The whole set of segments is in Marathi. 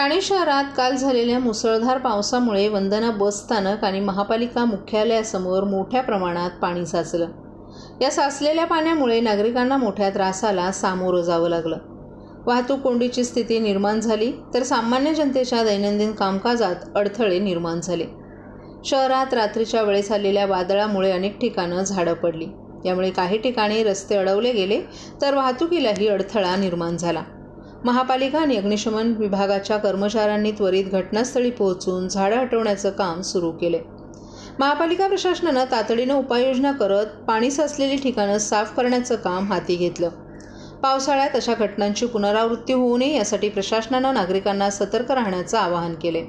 ठाणे शहरात काल झालेल्या मुसळधार पावसामुळे वंदना बस स्थानक आणि महापालिका मुख्यालयासमोर मोठ्या प्रमाणात पाणी साचलं. या साचलेल्या पाण्यामुळे नागरिकांना मोठ्या त्रासाला सामोरं जावं लागलं. वाहतूक कोंडीची स्थिती निर्माण झाली तर सामान्य जनतेच्या दैनंदिन कामकाजात अडथळे निर्माण झाले. शहरात रात्रीच्या वेळेस आलेल्या वादळामुळे अनेक ठिकाणं झाडं पडली. यामुळे काही ठिकाणी रस्ते अडवले गेले तर वाहतुकीलाही अडथळा निर्माण झाला. महापालिका आणि अग्निशमन विभागाच्या कर्मचाऱ्यांनी त्वरित घटनास्थळी पोहोचून झाडं हटवण्याचं काम सुरू केले. महापालिका प्रशासनानं तातडीनं उपाययोजना करत पाणी साचलेली ठिकाणं साफ करण्याचं काम हाती घेतलं. पावसाळ्यात अशा घटनांची पुनरावृत्ती होऊ नये यासाठी प्रशासनानं नागरिकांना सतर्क राहण्याचं आवाहन केले.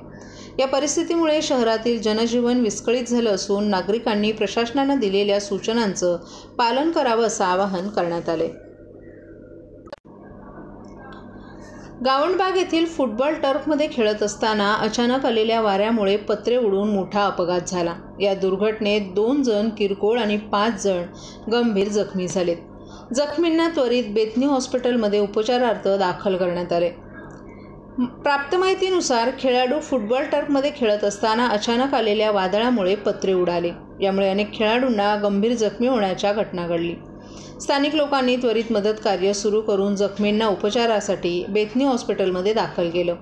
या परिस्थितीमुळे शहरातील जनजीवन विस्कळीत झालं असून नागरिकांनी प्रशासनानं दिलेल्या सूचनांचं पालन करावं असं आवाहन करण्यात आले. गावंडबाग येथील फुटबॉल टर्फमध्ये खेळत असताना अचानक आलेल्या वाऱ्यामुळे पत्रे उडून मोठा अपघात झाला. या दुर्घटनेत 2 जण किरकोळ आणि 5 जण गंभीर जखमी झालेत. जखमींना त्वरित बेथनी हॉस्पिटलमध्ये उपचारार्थ दाखल करण्यात आले. प्राप्त माहितीनुसार खेळाडू फुटबॉल टर्फमध्ये खेळत असताना अचानक आलेल्या वादळामुळे पत्रे उडाले. यामुळे अनेक खेळाडूंना गंभीर जखमी होण्याच्या घटना घडली. स्थानिक लोकांनी त्वरित मदत कार्य सुरू करून जखमींना उपचारासाठी बेथनी हॉस्पिटलमध्ये दाखल केलं.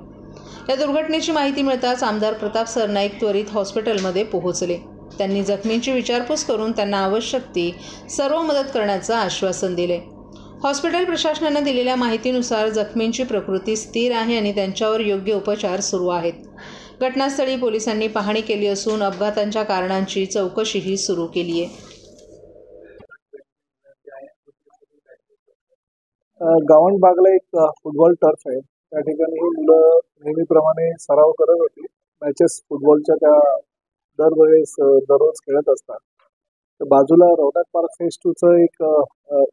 या दुर्घटनेची माहिती मिळताच आमदार प्रताप सरनाईक त्वरित हॉस्पिटलमध्ये पोहोचले. त्यांनी जखमींची विचारपूस करून त्यांना आवश्यक ती सर्व मदत करण्याचं आश्वासन दिले. हॉस्पिटल प्रशासनानं दिलेल्या माहितीनुसार जखमींची प्रकृती स्थिर आहे आणि त्यांच्यावर योग्य उपचार सुरू आहेत. घटनास्थळी पोलिसांनी पाहणी केली असून अपघातांच्या कारणांची चौकशीही सुरू केली आहे. गावंडबागला एक फुटबॉल टर्फ आहे. त्या ठिकाणी ही मुलं नेहमीप्रमाणे सराव करत होती. मॅचेस फुटबॉलच्या त्या दररोज खेळत असतात. तर बाजूला रौनक पार्क फेज 2चं एक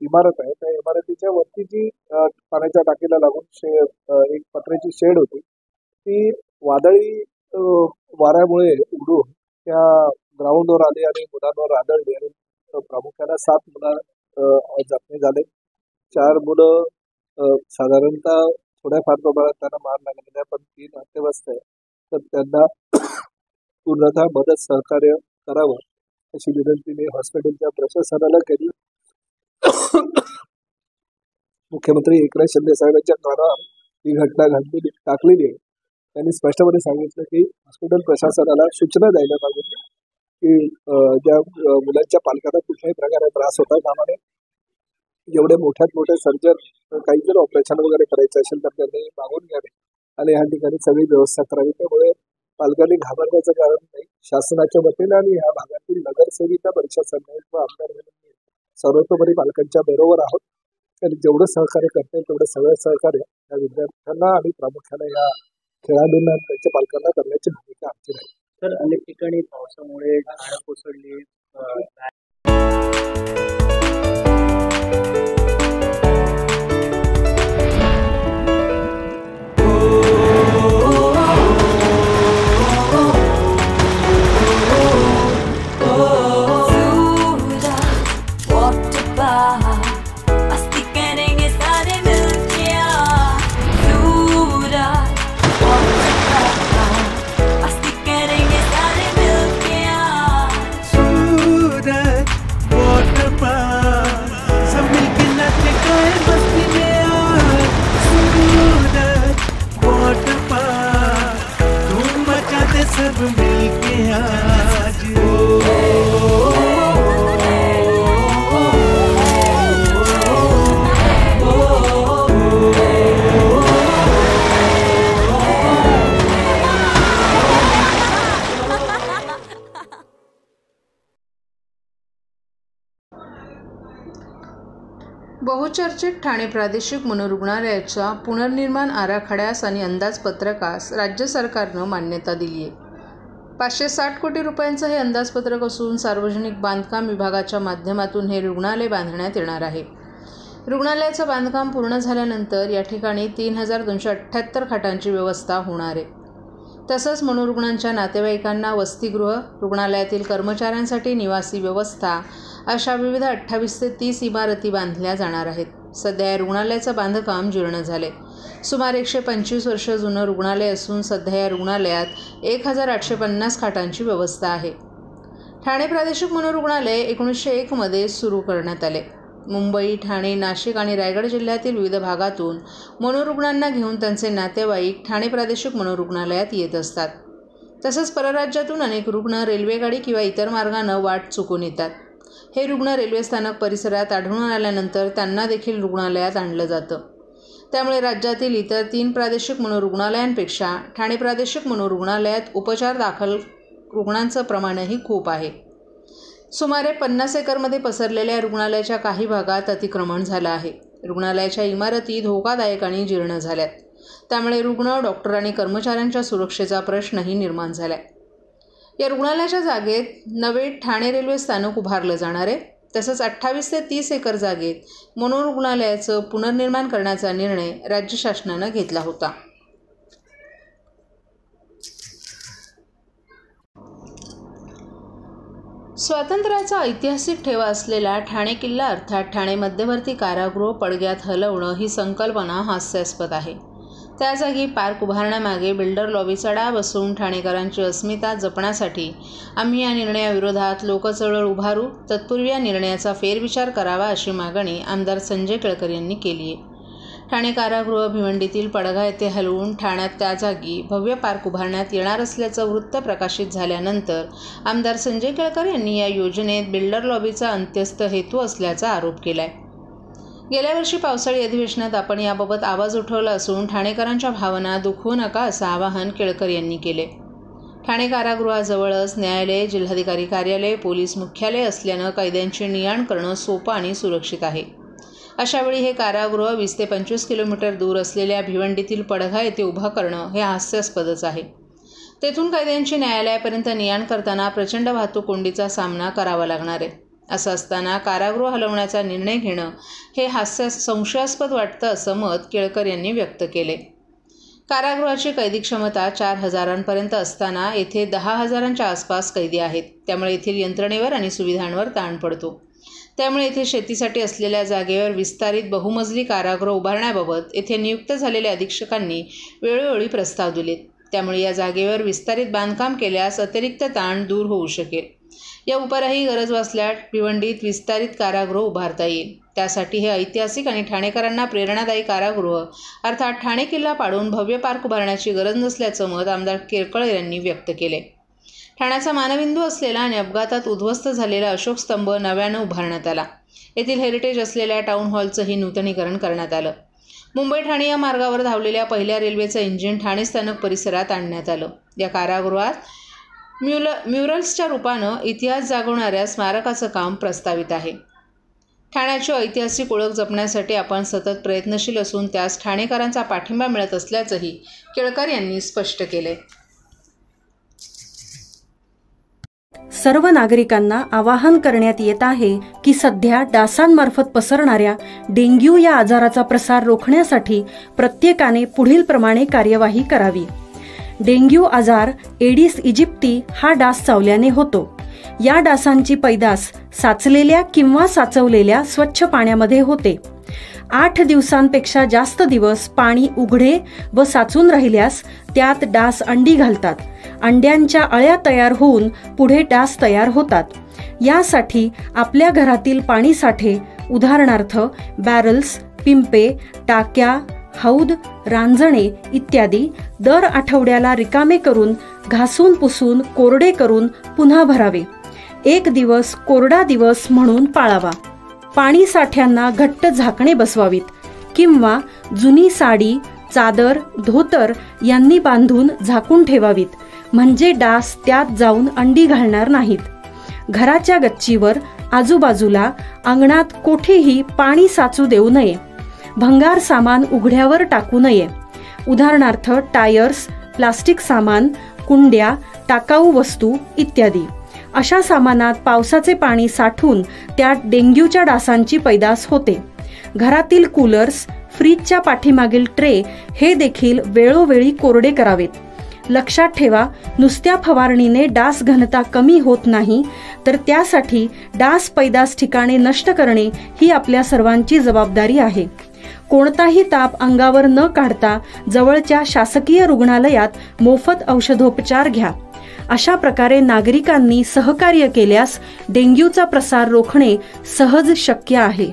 इमारत आहे. त्या इमारतीच्या वरती जी पाण्याच्या टाकीला लागून एक पत्र्याची शेड होती ती वादळी वाऱ्यामुळे उडून त्या ग्राउंडवर आली आणि मुलांवर आदळली आणि प्रामुख्याने 7 मुलं जखमी झाले. 4 मुलं साधारणतः थोड्याफार प्रमाणात त्यांना मार लागलेला आहे, पण 3 अत्यवस्थ आहे. तर त्यांना पूर्णतः मदत सहकार्य करावं अशी विनंती मी हॉस्पिटलच्या प्रशासनाला केली. मुख्यमंत्री एकनाथ शिंदे साहेबांच्या कानावर ही घटना टाकलेली आहे. त्यांनी स्पष्टपणे सांगितलं की हॉस्पिटल प्रशासनाला सूचना द्यायला पाहिजे की ज्या मुलांच्या पालकांना कुठल्याही प्रकारे त्रास होता कामा नये. जेवढे मोठ्यात मोठे सर्जन काही जर ऑपरेशन वगैरे करायचं असेल तर त्यांनी मागून घ्यावे आणि ह्या ठिकाणी सगळी व्यवस्था करावी. त्यामुळे पालकांनी घाबरण्याचं कारण नाही. शासनाच्या वतीने आणि ह्या भागातील नगरसेविका परिषद व आमदार म्हणून सर्वतोपरी पालकांच्या बरोबर आहोत आणि जेवढं सहकार्य करता येईल तेवढं सगळं सहकार्य या विद्यार्थ्यांना आणि प्रामुख्याने या खेळाडूंना त्यांच्या पालकांना करण्याची भूमिका आमची राहील. तर अनेक ठिकाणी पावसामुळे झाडं कोसळली. बहुचर्चित ठाणे प्रादेशिक मनोरुग्णालयाच्या पुनर्निर्माण आराखड्यास आणि अंदाजपत्रकास राज्य सरकारनं मान्यता दिली आहे. 560 कोटी रुपयांचं हे अंदाजपत्रक असून सार्वजनिक बांधकाम विभागाच्या माध्यमातून हे रुग्णालय बांधण्यात येणार आहे. रुग्णालयाचं बांधकाम पूर्ण झाल्यानंतर या ठिकाणी 3278 खाटांची व्यवस्था होणार आहे. तसंच मनोरुग्णांच्या नातेवाईकांना वसतिगृह, रुग्णालयातील कर्मचाऱ्यांसाठी निवासी व्यवस्था अशा विविध 28 ते 30 इमारती बांधल्या जाणार आहेत. सध्या या रुग्णालयाचं बांधकाम जीर्ण झाले. सुमारे 125 वर्ष जुनं रुग्णालय असून सध्या या रुग्णालयात 1850 खाटांची व्यवस्था आहे. ठाणे प्रादेशिक मनोरुग्णालय 1901 मध्ये सुरू करण्यात आले. मुंबई, ठाणे, नाशिक आणि रायगड जिल्ह्यातील विविध भागातून मनोरुग्णांना घेऊन त्यांचे नातेवाईक ठाणे प्रादेशिक मनोरुग्णालयात येत असतात. तसंच परराज्यातून अनेक रुग्ण रेल्वेगाडी किंवा इतर मार्गानं वाट चुकून येतात. हे रुग्ण रेल्वे स्थानक परिसरात आढळून आल्यानंतर त्यांना देखील रुग्णालयात आणलं जातं. त्यामुळे राज्यातील इतर 3 प्रादेशिक मनोरुग्णालयांपेक्षा ठाणे प्रादेशिक मनोरुग्णालयात उपचार दाखल रुग्णांचं प्रमाणही खूप आहे. सुमारे 50 एकरमध्ये पसरलेल्या रुग्णालयाच्या काही भागात अतिक्रमण झालं आहे. रुग्णालयाच्या इमारती धोकादायक आणि जीर्ण झाल्यात. त्यामुळे रुग्ण, डॉक्टर आणि कर्मचाऱ्यांच्या सुरक्षेचा प्रश्नही निर्माण झालाय. या रुग्णालयाच्या जागेत नवे ठाणे रेल्वे स्थानक उभारलं जाणार आहे. तसंच 28 ते 30 एकर जागेत मनोरुग्णालयाचं पुनर्निर्माण करण्याचा निर्णय राज्य शासनानं घेतला होता. स्वातंत्र्याचा ऐतिहासिक ठेवा असलेला ठाणे किल्ला अर्थात ठाणे मध्यवर्ती कारागृह पडग्यात हलवणं ही संकल्पना हास्यास्पद आहे. त्या जागी पार्क उभारण्यामागे बिल्डर लॉबीचा डाव असून ठाणेकरांची अस्मिता जपण्यासाठी आम्ही या निर्णयाविरोधात लोकचळवळ उभारू. तत्पूर्वी या निर्णयाचा फेरविचार करावा अशी मागणी आमदार संजय केळकर यांनी केली आहे. ठाणे कारागृह भिवंडीतील पडगा येथे हलवून ठाण्यात त्या जागी भव्य पार्क उभारण्यात येणार असल्याचं वृत्त प्रकाशित झाल्यानंतर आमदार संजय केळकर यांनी या योजनेत बिल्डर लॉबीचा अंत्यस्थ हेतू असल्याचा आरोप केलाय. गेल्या वर्षी पावसाळी अधिवेशनात आपण याबाबत आवाज उठवला असून ठाणेकरांच्या भावना दुखवू नका असं आवाहन केळकर यांनी केले. ठाणे कारागृहाजवळच न्यायालय, जिल्हाधिकारी कार्यालय, पोलीस मुख्यालय असल्यानं कैद्यांची ने-आण करणं सोपं आणि सुरक्षित आहे. अशावेळी हे कारागृह 20 ते 25 किलोमीटर दूर असलेल्या भिवंडीतील पडघा येथे उभं करणं हे हास्यास्पदच आहे. तेथून कैद्यांची न्यायालयापर्यंत ने-आण करताना प्रचंड वाहतूक कोंडीचा सामना करावा लागणार आहे. असं असताना कारागृह हलवण्याचा निर्णय घेणं हे संशयास्पद वाटतं असं मत केळकर यांनी व्यक्त केले. कारागृहाची कैदी क्षमता 4000पर्यंत असताना येथे 10,000च्या आसपास कैदी आहेत. त्यामुळे येथील यंत्रणेवर आणि सुविधांवर ताण पडतो. त्यामुळे येथे शेतीसाठी असलेल्या जागेवर विस्तारित बहुमजली कारागृह उभारण्याबाबत येथे नियुक्त झालेल्या अधीक्षकांनी वेळोवेळी प्रस्ताव दिलेत. त्यामुळे या जागेवर विस्तारित बांधकाम केल्यास अतिरिक्त ताण दूर होऊ शकेल. या उपरही गरज भासल्यास भिवंडीत विस्तारित कारागृह उभारता येईल. त्यासाठी हे ऐतिहासिक आणि ठाणेकरांना प्रेरणादायी कारागृह अर्थात ठाणे किल्ला पाडून भव्य पार्क उभारण्याची गरज नसल्याचं मत आमदार केळकर यांनी व्यक्त केले. ठाण्याचा मानबिंदू असलेला आणि अपघातात उद्ध्वस्त झालेला अशोक स्तंभ नव्यानं उभारण्यात आला. येथील हेरिटेज असलेल्या टाऊन हॉलचंही नूतनीकरण करण्यात आलं. मुंबई ठाणे या मार्गावर धावलेल्या पहिल्या रेल्वेचं इंजिन ठाणे स्थानक परिसरात आणण्यात आलं. या कारागृहात म्युरल्सच्या रूपानं इतिहास जागवणाऱ्या स्मारकाचं काम प्रस्तावित आहे. ठाण्याची ऐतिहासिक ओळख जपण्यासाठी आपण सतत प्रयत्नशील असून त्यास ठाणेकरांचा पाठिंबा मिळत असल्याचंही केळकर यांनी स्पष्ट केले. सर्व नागरिकांना आवाहन करण्यात येत आहे की सध्या डासांमार्फत पसरणाऱ्या डेंग्यू या आजाराचा प्रसार रोखण्यासाठी प्रत्येकाने पुढील प्रमाणे कार्यवाही करावी. डेंग्यू आजार एडिस इजिप्ती हा डास चावल्याने होतो. या डासांची पैदास साचलेल्या किंवा साचवलेल्या स्वच्छ पाण्यामध्ये होते. 8 दिवसांपेक्षा जास्त दिवस पाणी उघडे व साचून राहिल्यास त्यात डास अंडी घालतात. अंड्यांच्या अळ्या तयार होऊन पुढे डास तयार होतात. यासाठी आपल्या घरातील पाणी साठे उदाहरणार्थ बॅरल्स, पिंपे, टाक्या, हौद, रांजणे इत्यादी दर आठवड्याला रिकामे करून घासून पुसून कोरडे करून पुन्हा भरावे. 1 दिवस कोरडा दिवस म्हणून पाळावा. पाणी साठ्यांना घट्ट झाकणे बसवावीत किंवा जुनी साडी, चादर, धोतर यांनी बांधून झाकून ठेवावीत, म्हणजे डास त्यात जाऊन अंडी घालणार नाहीत. घराच्या गच्चीवर, आजूबाजूला, अंगणात कोठेही पाणी साचू देऊ नये. भंगार सामान उघड्यावर टाकू नये. उदाहरणार्थ टायर्स, प्लास्टिक सामान, कुंड्या, टाकाऊ वस्तू इत्यादी. अशा सामानात पावसाचे पाणी साठून त्यात डेंग्यूच्या डासांची पैदास होते. घरातील कूलर्स, फ्रीजच्या पाठीमागील ट्रे हे देखील वेळोवेळी कोरडे करावेत. लक्षात ठेवा, नुसत्या फवारणीने डास घनता कमी होत नाही, तर त्यासाठी डास पैदास ठिकाणे नष्ट करणे ही आपल्या सर्वांची जबाबदारी आहे. कोणताही ताप अंगावर न काढता जवळच्या शासकीय रुग्णालयात मोफत औषधोपचार घ्या. अशा प्रकारे नागरिकांनी सहकार्य केल्यास डेंग्यूचा प्रसार रोखणे सहज शक्य आहे.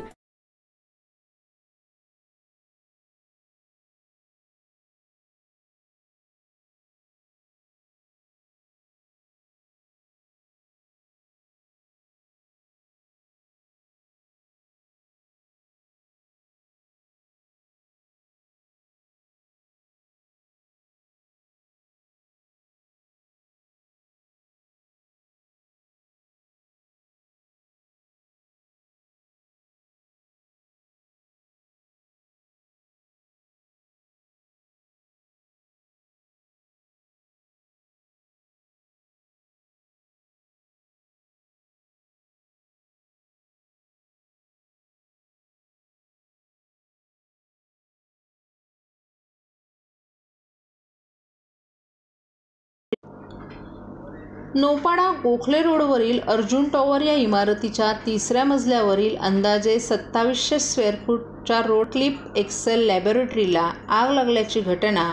नौपाडा गोखले रोडवरील अर्जुन टॉवर या इमारतीच्या 3ऱ्या मजल्यावरील अंदाजे 2700 स्क्वेअर फूटच्या रोड क्लिप एक्सेल लॅबोरेटरीला आग लागल्याची घटना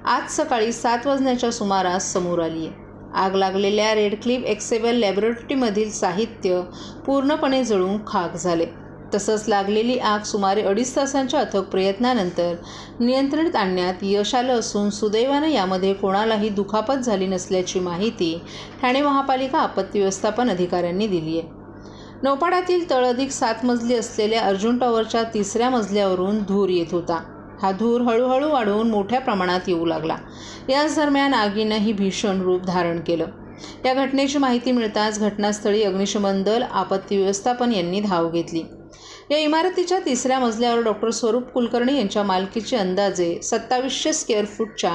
आज सकाळी 7 वाजण्याच्या सुमारास समोर आली आहे. आग लागलेल्या रेड क्लिप एक्सेल लॅबोरेटरीमधील साहित्य पूर्णपणे जळून खाक झाले. तसंच लागलेली आग सुमारे 2.5 तासांच्या अथक प्रयत्नानंतर नियंत्रणात आणण्यात यश आलं असून सुदैवानं यामध्ये कोणालाही दुखापत झाली नसल्याची माहिती ठाणे महापालिका आपत्ती व्यवस्थापन अधिकाऱ्यांनी दिली आहे. नौपाड्यातील तळ अधिक 7 मजली असलेल्या अर्जुन टॉवरच्या 3ऱ्या मजल्यावरून धूर येत होता. हा धूर हळूहळू वाढून मोठ्या प्रमाणात येऊ लागला. याच दरम्यान आगीनंही भीषण रूप धारण केलं. या घटनेची माहिती मिळताच घटनास्थळी अग्निशमन दल, आपत्ती व्यवस्थापन यांनी धाव घेतली. या इमारतीच्या 3ऱ्या मजल्यावर डॉक्टर स्वरूप कुलकर्णी यांच्या मालकीची अंदाजे 2700 स्क्वेअर फूटच्या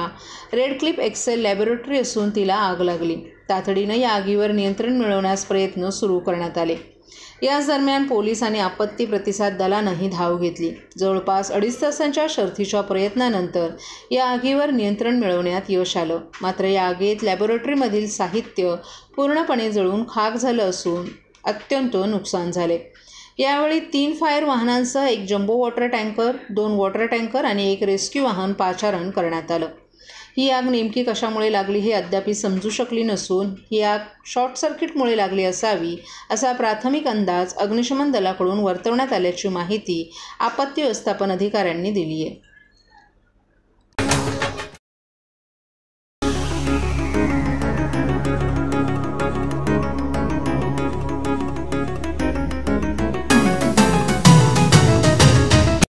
रेड क्लिप एक्सेल लॅबोरेटरी असून तिला आग लागली. तातडीनं या आगीवर नियंत्रण मिळवण्यास प्रयत्न सुरू करण्यात आले. याच दरम्यान पोलीस आणि आपत्ती प्रतिसाद दलानंही धाव घेतली. जवळपास 2.5 तासांच्या शर्थीच्या प्रयत्नानंतर या आगीवर नियंत्रण मिळवण्यात यश आलं. मात्र या आगीत लॅबोरेटरीमधील साहित्य पूर्णपणे जळून खाक झालं असून अत्यंत नुकसान झाले. यावेळी 3 फायर वाहनांसह 1 jumbo water tanker, 2 water tanker आणि 1 रेस्क्यू वाहन पाचारण करण्यात आलं. ही आग नेमकी कशामुळे लागली हे अद्याप समजू शकली नसून ही आग शॉर्ट सर्किटमुळे लागली असावी असा प्राथमिक अंदाज अग्निशमन दलाकडून वर्तवण्यात आल्याची माहिती आपत्ती व्यवस्थापन अधिकाऱ्यांनी दिली आहे.